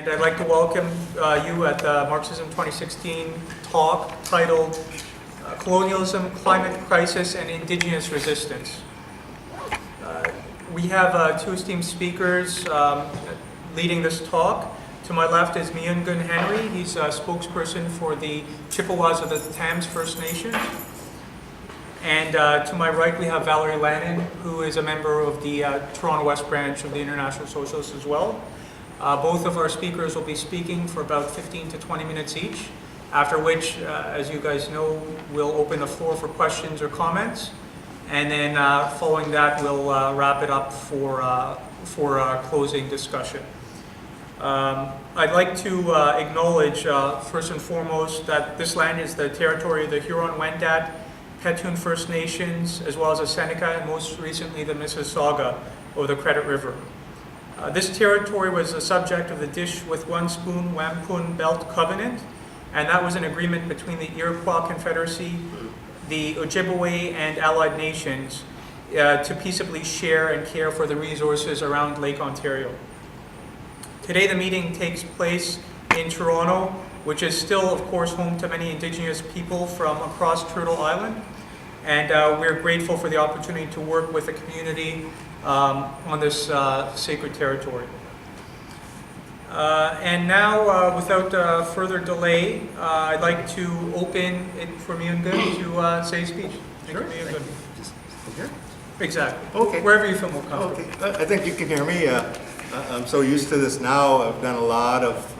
and I'd like to welcome you at the Marxism 2016 talk titled Colonialism, Climate Crisis, and Indigenous Resistance. We have two esteemed speakers leading this talk. To my left is Myeengun Henry. He's a spokesperson for the Chippewas of the Thames First Nation. And to my right we have Valerie Lannon, who is a member of the Toronto West branch of the International Socialists as well. Both of our speakers will be speaking for about 15 to 20 minutes each, after which, as you guys know, we'll open the floor for questions or comments. And then following that, we'll wrap it up for closing discussion. I'd like to acknowledge, first and foremost, that this land is the territory of the Huron-Wendat, Petun First Nations, as well as the Seneca, and most recently the Mississauga of the Credit River. This territory was the subject of the Dish with One Spoon Wampum Belt Covenant, and that was an agreement between the Iroquois Confederacy, the Ojibwe, and allied nations to peaceably share and care for the resources around Lake Ontario. Today the meeting takes place in Toronto, which is still, of course, home to many Indigenous people from across Turtle Island. And we're grateful for the opportunity to work with the community on this sacred territory. And now, without further delay, I'd like to open it for Myeengun to say a speech. Sure. Myeengun. Just here? Exactly. Okay. Wherever you feel more comfortable. Okay. I think you can hear me. I'm so used to this now. I've done a lot of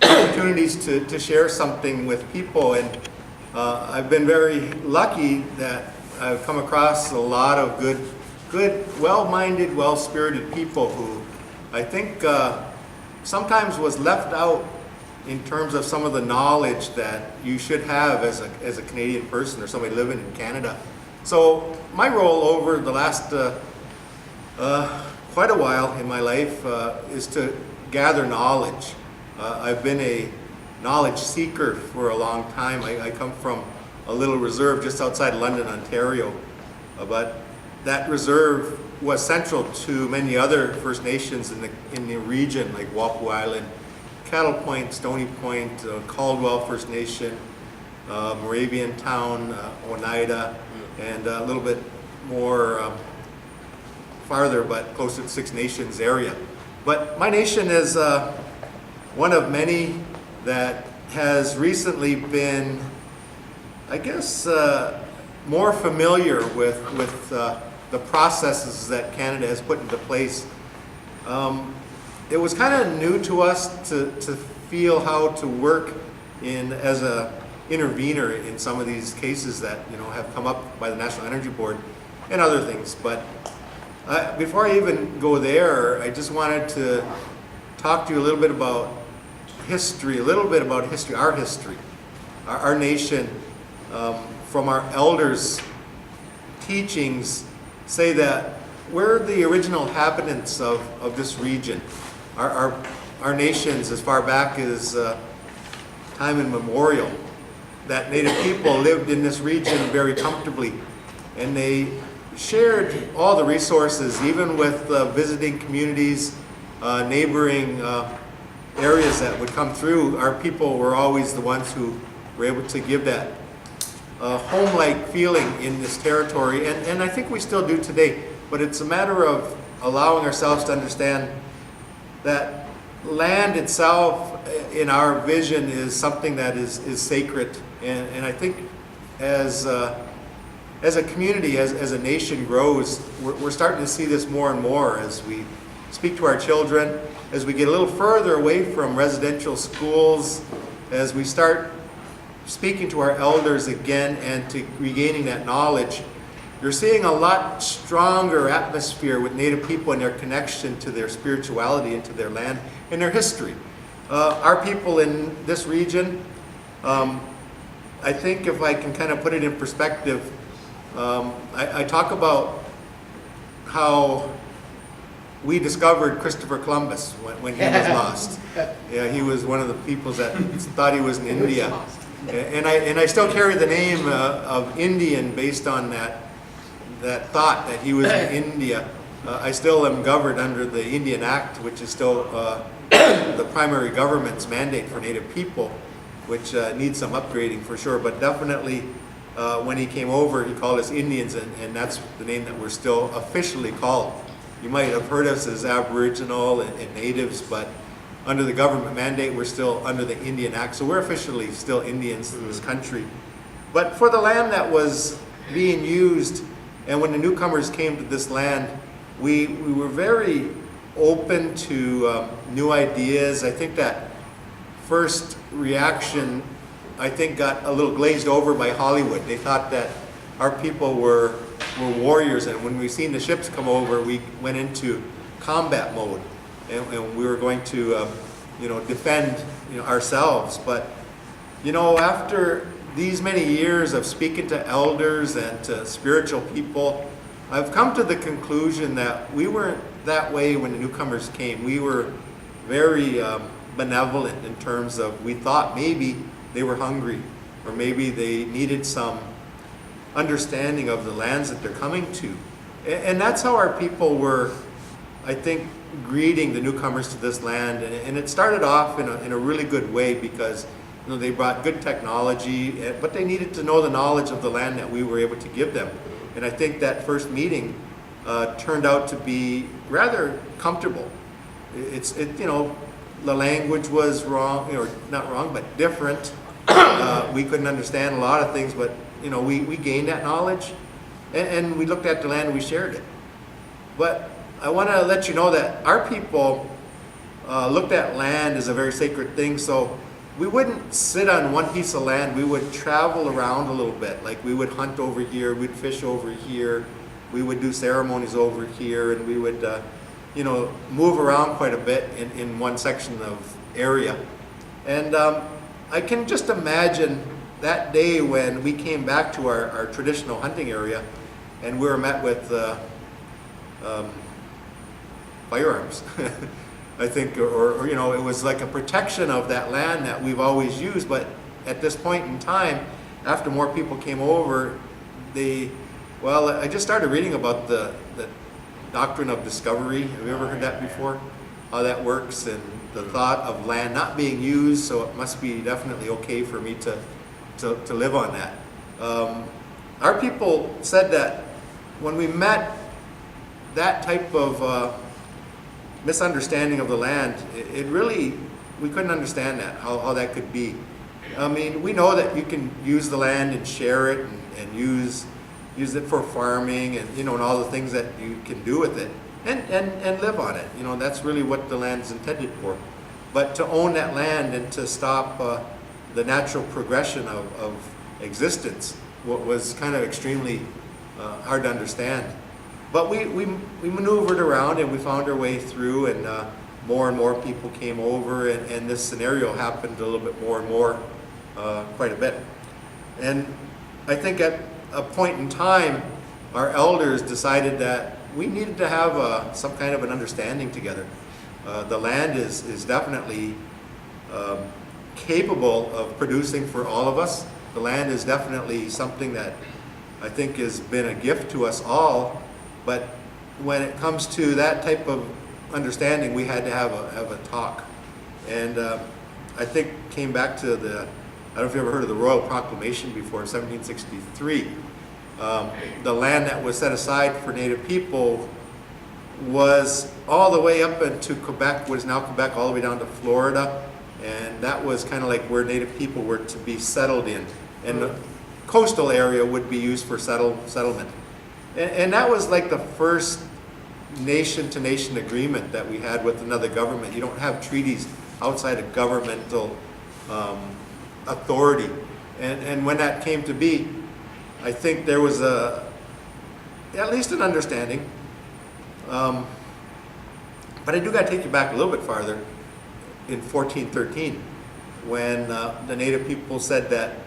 opportunities to share something with people, and I've been very lucky that I've come across a lot of good, well-minded, well-spirited people who I think sometimes was left out in terms of some of the knowledge that you should have as a Canadian person or somebody living in Canada. So my role over the last quite a while in my life is to gather knowledge. I've been a knowledge seeker for a long time. I come from a little reserve just outside London, Ontario, but that reserve was central to many other First Nations in the region, like Walpole Island, Cattle Point, Stony Point, Caldwell First Nation, Moravian Town, Oneida, and a little bit more farther, but closer to Six Nations area. But my nation is one of many that has recently been, I guess, more familiar with the processes that Canada has put into place. It was kind of new to us to feel how to work as a intervener in some of these cases that have come up by the National Energy Board and other things. But before I even go there, I just wanted to talk to you a little bit about history, our history, our nation. From our elders' teachings say that we're the original inhabitants of this region. Our nations, as far back as time immemorial, that Native people lived in this region very comfortably, and they shared all the resources, even with visiting communities, neighboring areas that would come through. Our people were always the ones who were able to give that home-like feeling in this territory, and I think we still do today. But it's a matter of allowing ourselves to understand that land itself, in our vision, is something that is sacred. And I think as a community, as a nation grows, we're starting to see this more and more as we speak to our children, as we get a little further away from residential schools, as we start speaking to our elders again and to regaining that knowledge. You're seeing a lot stronger atmosphere with Native people and their connection to their spirituality and to their land and their history. Our people in this region, I think if I can kind of put it in perspective, I talk about how we discovered Christopher Columbus when he was lost. Yeah, he was one of the peoples that thought he was in India. And I still carry the name of Indian based on that thought that he was in India. I still am governed under the Indian Act, which is still the primary government's mandate for Native people, which needs some upgrading for sure. But definitely, when he came over, he called us Indians, and that's the name that we're still officially called. You might have heard us as Aboriginal and Natives, but under the government mandate, we're still under the Indian Act. So we're officially still Indians in this country. But for the land that was being used, and when the newcomers came to this land, we were very open to new ideas. I think that first reaction, I think, got a little glazed over by Hollywood. They thought that our people were warriors, and when we seen the ships come over, we went into combat mode, and we were going to defend ourselves. But after these many years of speaking to elders and to spiritual people, I've come to the conclusion that we weren't that way when the newcomers came. We were very benevolent in terms of, we thought maybe they were hungry, or maybe they needed some understanding of the lands that they're coming to. And that's how our people were, I think, greeting the newcomers to this land. And it started off in a really good way, because they brought good technology, but they needed to know the knowledge of the land that we were able to give them. And I think that first meeting turned out to be rather comfortable. The language was wrong, or not wrong, but different. We couldn't understand a lot of things, but we gained that knowledge, and we looked at the land and we shared it. But I want to let you know that our people looked at land as a very sacred thing, so we wouldn't sit on one piece of land. We would travel around a little bit. Like, we would hunt over here, we'd fish over here, we would do ceremonies over here, and we would move around quite a bit in one section of area. And I can just imagine that day when we came back to our traditional hunting area, and we were met with firearms. I think, or it was like a protection of that land that we've always used. But at this point in time, after more people came over, I just started reading about the doctrine of discovery. Have you ever heard that before? How that works, and the thought of land not being used, so it must be definitely okay for me to live on that. Our people said that when we met that type of misunderstanding of the land, we couldn't understand that, how that could be. I mean, we know that you can use the land and share it and use it for farming and all the things that you can do with it and live on it. That's really what the land is intended for. But to own that land and to stop the natural progression of existence was kind of extremely hard to understand. But we maneuvered around, and we found our way through, and more and more people came over, and this scenario happened a little bit more and more, quite a bit. And I think at a point in time, our elders decided that we needed to have some kind of an understanding together. The land is definitely capable of producing for all of us. The land is definitely something that I think has been a gift to us all. But when it comes to that type of understanding, we had to have a talk. And I think came back to I don't know if you ever heard of the Royal Proclamation before, 1763. The land that was set aside for Native people was all the way up into Quebec, what is now Quebec, all the way down to Florida. And that was kind of like where Native people were to be settled in. And the coastal area would be used for settlement. And that was like the first nation-to-nation agreement that we had with another government. You don't have treaties outside of governmental authority. And when that came to be, I think there was at least an understanding. But I do got to take you back a little bit farther, in 1413, when the Native people said that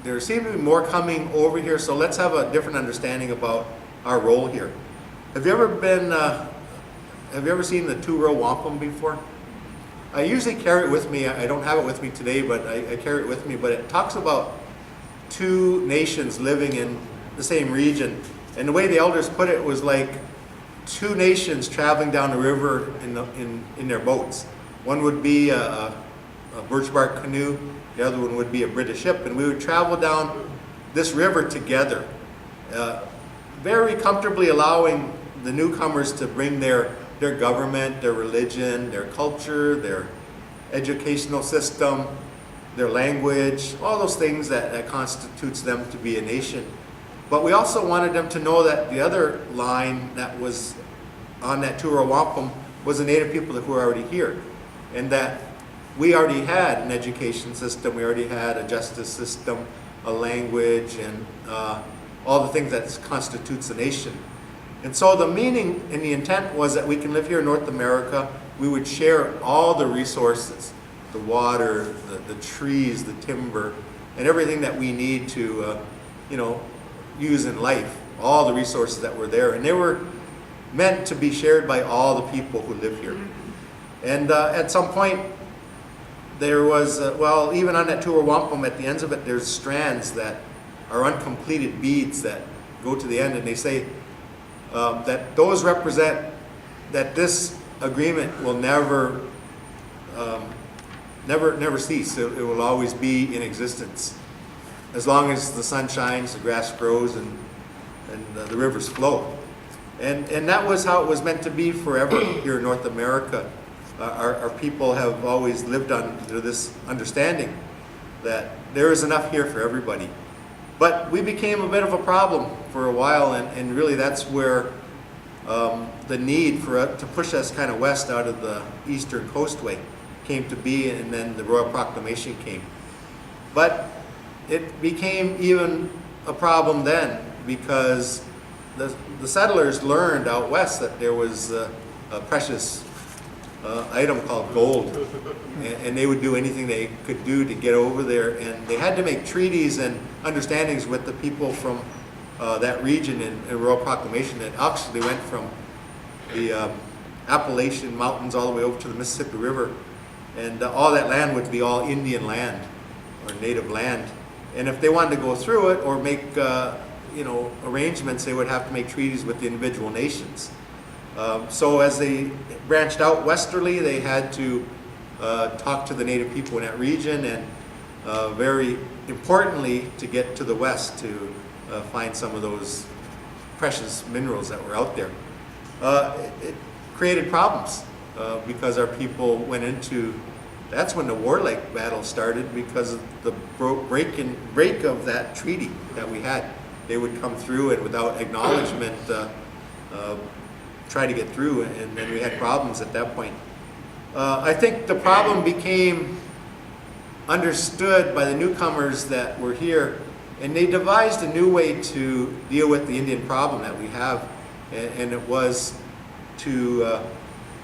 there seemed to be more coming over here, so let's have a different understanding about our role here. Have you ever seen the two-row wampum before? I usually carry it with me. I don't have it with me today, but I carry it with me. But it talks about two nations living in the same region. And the way the elders put it was like two nations traveling down the river in their boats. One would be a birch bark canoe, the other one would be a British ship, and we would travel down this river together, very comfortably allowing the newcomers to bring their government, their religion, their culture, their educational system, their language, all those things that constitutes them to be a nation. But we also wanted them to know that the other line that was on that tour of wampum was the Native people who were already here, and that we already had an education system, we already had a justice system, a language, and all the things that constitutes a nation. And so the meaning and the intent was that we can live here in North America, we would share all the resources, the water, the trees, the timber, and everything that we need to use in life, all the resources that were there. And they were meant to be shared by all the people who live here. And at some point, there was, even on that tour of wampum, at the ends of it, there's strands that are uncompleted beads that go to the end, and they say that those represent that this agreement will never cease. It will always be in existence. As long as the sun shines, the grass grows, and the rivers flow. And that was how it was meant to be forever here in North America. Our people have always lived under this understanding that there is enough here for everybody. But we became a bit of a problem for a while, and really that's where the need to push us kind of west out of the eastern coastway came to be, and then the Royal Proclamation came. But it became even a problem then, because the settlers learned out west that there was a precious item called gold, and they would do anything they could do to get over there, and they had to make treaties and understandings with the people from that region in Royal Proclamation that actually went from the Appalachian Mountains all the way over to the Mississippi River, and all that land would be all Indian land or native land. And if they wanted to go through it or make arrangements, they would have to make treaties with the individual nations. So as they branched out westerly, they had to talk to the native people in that region, and very importantly, to get to the west to find some of those precious minerals that were out there. It created problems because our people went into, that's when the warlike battle started, because of the break of that treaty that we had. They would come through and without acknowledgement try to get through, and then we had problems at that point. I think the problem became understood by the newcomers that were here, and they devised a new way to deal with the Indian problem that we have, and it was to,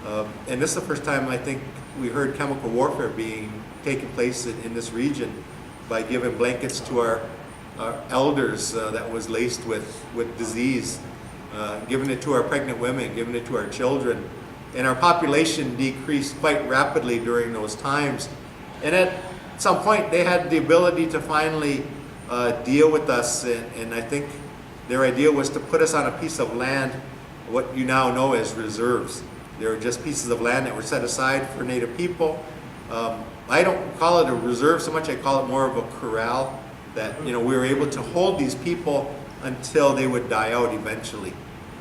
and this is the first time I think we heard chemical warfare being taking place in this region by giving blankets to our elders that was laced with disease, giving it to our pregnant women, giving it to our children. And our population decreased quite rapidly during those times. And at some point they had the ability to finally deal with us, and I think their idea was to put us on a piece of land, what you now know as reserves. They were just pieces of land that were set aside for Native people. I don't call it a reserve so much, I call it more of a corral, that we were able to hold these people until they would die out eventually.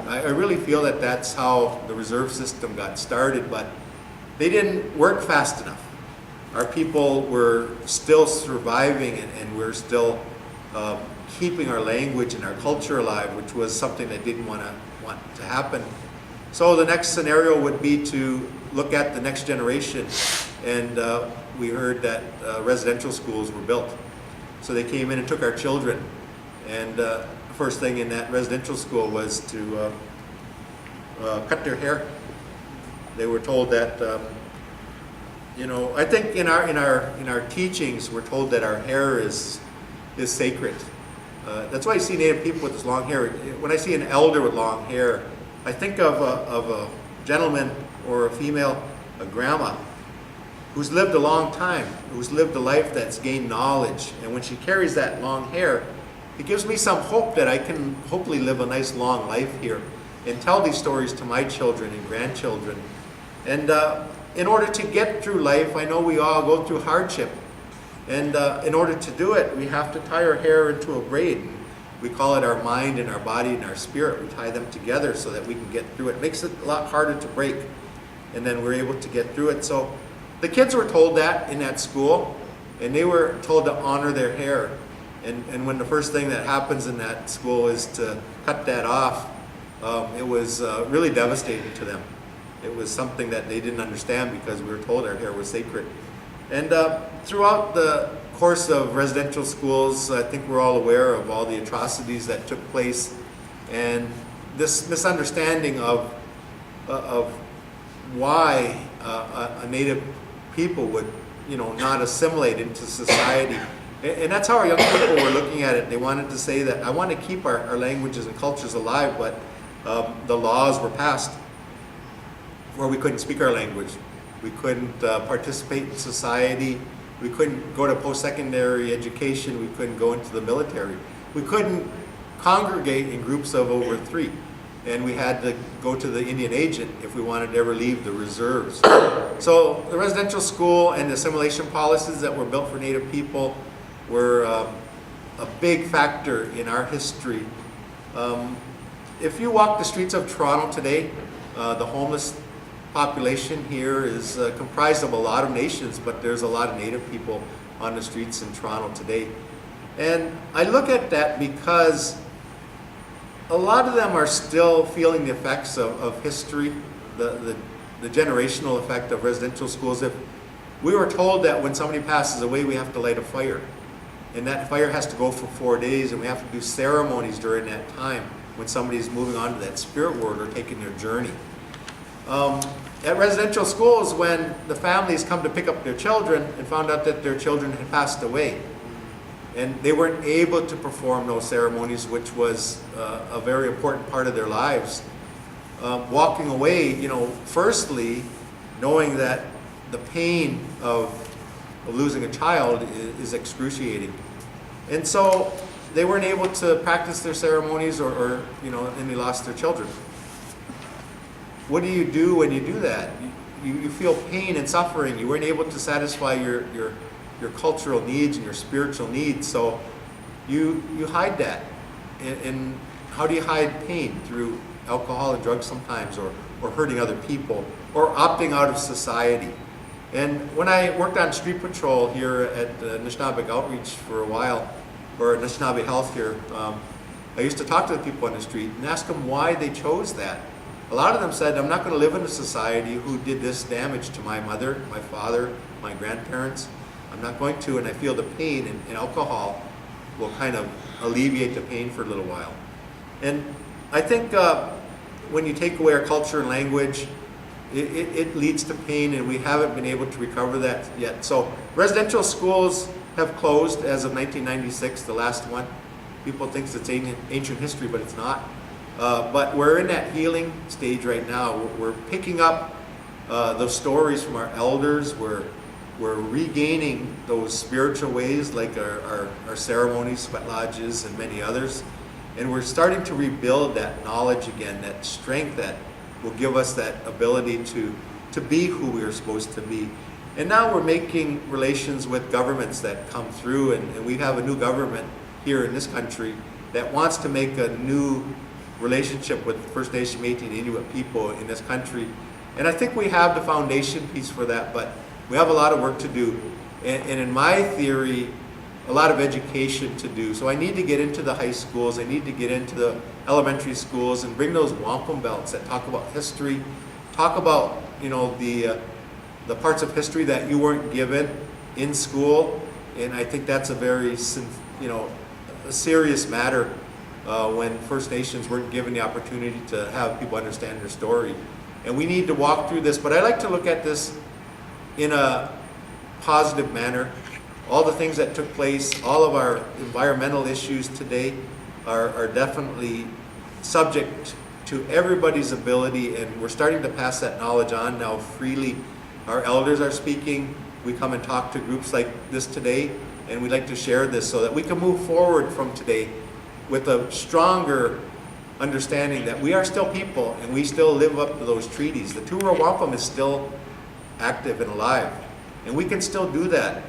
I really feel that that's how the reserve system got started, but they didn't work fast enough. Our people were still surviving, and we're still keeping our language and our culture alive, which was something that didn't want to happen. So the next scenario would be to look at the next generation, and we heard that residential schools were built. So they came in and took our children, and the first thing in that residential school was to cut their hair. They were told that, I think in our teachings we're told that our hair is sacred. That's why you see Native people with this long hair. When I see an elder with long hair, I think of a gentleman or a female, a grandma, who's lived a long time, who's lived a life that's gained knowledge. And when she carries that long hair, it gives me some hope that I can hopefully live a nice long life here and tell these stories to my children and grandchildren. And in order to get through life, I know we all go through hardship. And in order to do it, we have to tie our hair into a braid. We call it our mind and our body and our spirit. We tie them together so that we can get through it. It makes it a lot harder to break. And then we're able to get through it. So the kids were told that in that school, and they were told to honor their hair. And when the first thing that happens in that school is to cut that off, it was really devastating to them. It was something that they didn't understand because we were told our hair was sacred. And throughout the course of residential schools, I think we're all aware of all the atrocities that took place, and this misunderstanding of why a Native people would, not assimilate into society. And that's how our young people were looking at it. They wanted to say that I want to keep our languages and cultures alive, but the laws were passed where we couldn't speak our language. We couldn't participate in society. We couldn't go to post-secondary education. We couldn't go into the military. We couldn't congregate in groups of over 3. And we had to go to the Indian agent if we wanted to ever leave the reserves. So the residential school and the assimilation policies that were built for Native people were a big factor in our history. If you walk the streets of Toronto today, the homeless population here is comprised of a lot of nations, but there's a lot of Native people on the streets in Toronto today. And I look at that because a lot of them are still feeling the effects of history, the generational effect of residential schools. If we were told that when somebody passes away, we have to light a fire, and that fire has to go for 4 days, and we have to do ceremonies during that time when somebody's moving on to that spirit world or taking their journey. At residential schools, when the families come to pick up their children and found out that their children had passed away, and they weren't able to perform those ceremonies, which was a very important part of their lives. Walking away, firstly, knowing that the pain of losing a child is excruciating. And so they weren't able to practice their ceremonies and they lost their children. What do you do when you do that? You feel pain and suffering. You weren't able to satisfy your cultural needs and your spiritual needs, so you hide that. And how do you hide pain? Through alcohol and drugs sometimes, or hurting other people, or opting out of society. And when I worked on street patrol here at Anishinaabe Outreach for a while, or Anishinaabe Health here, I used to talk to the people on the street and ask them why they chose that. A lot of them said, I'm not going to live in a society who did this damage to my mother, my father, my grandparents. I'm not going to, and I feel the pain, and alcohol will kind of alleviate the pain for a little while. And I think when you take away our culture and language, it leads to pain, and we haven't been able to recover that yet. So residential schools have closed as of 1996, the last one. People think it's ancient history, but it's not. But we're in that healing stage right now. We're picking up those stories from our elders. We're regaining those spiritual ways, like our ceremonies, sweat lodges, and many others. And we're starting to rebuild that knowledge again, that strength that will give us that ability to be who we are supposed to be. And now we're making relations with governments that come through, and we have a new government here in this country that wants to make a new relationship with First Nation, Métis, and Inuit people in this country. And I think we have the foundation piece for that, but we have a lot of work to do. And in my theory, a lot of education to do. So I need to get into the high schools, I need to get into the elementary schools and bring those wampum belts that talk about history, talk about, the parts of history that you weren't given in school. And I think that's a very, a serious matter when First Nations weren't given the opportunity to have people understand their story. And we need to walk through this, but I like to look at this in a positive manner. All the things that took place, all of our environmental issues today are definitely subject to everybody's ability, and we're starting to pass that knowledge on now freely. Our elders are speaking. We come and talk to groups like this today, and we'd like to share this so that we can move forward from today with a stronger understanding that we are still people and we still live up to those treaties. The Tura Wampum is still active and alive. And we can still do that